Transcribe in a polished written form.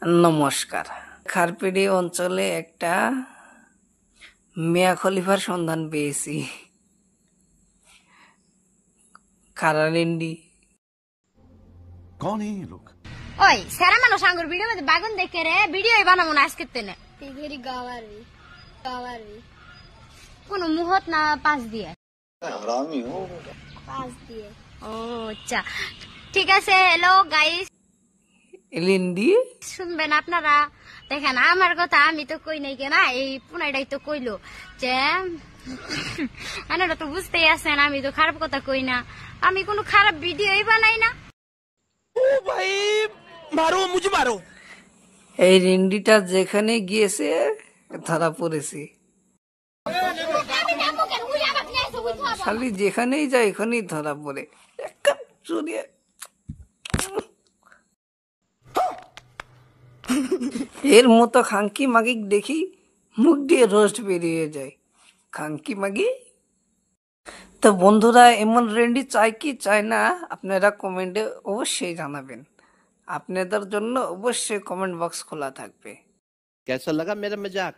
নমস্কার। খারপিড়ি অঞ্চলে একটা মিয়া খলিফার সন্ধান পেয়েছি। কারালিন্ডি। कौन है ये लोग? ওই সেরা মানুষ আঙ্গুর ভিডিও মধ্যে বাগুন দেখে রে ভিডিওই বানাবো না আজকে তেনে টিগরি গাওয়ারি গাওয়ারি কোন মুহূর্ত না পাস দিয়ে हरामी हो পাঁচ দিয়ে ও আচ্ছা ঠিক আছে। হ্যালো গাইস, লিন্ডি শুনবেন আপনারা। দেখেন আমার কথা আমি তো কই নাই কেনা, এই পুনাইটাই তো কইলো যে আপনারা তো বুঝতেই আছেন আমি তো খারাপ কথা কই না, আমি কোনো খারাপ ভিডিওই বানাই না। এই রিন্ডিটা যেখানে গিয়েছে ধরা পড়েছে। শালি যেখানেই যায় এখানেই ধরা পড়ে। এর মতো খাঙ্কি মাগিক দেখি মুখ দিয়ে রোস্ট বেরিয়ে যায়। খাঙ্কি মাগি। তো বন্ধুরা, এমন রেন্ডি চাই কি চায় না আপনারা কমেন্টে অবশ্যই জানাবেন। আপনাদের জন্য অবশ্যই কমেন্ট বক্স খোলা থাকবে। कैसा लगा मेरा मजाक?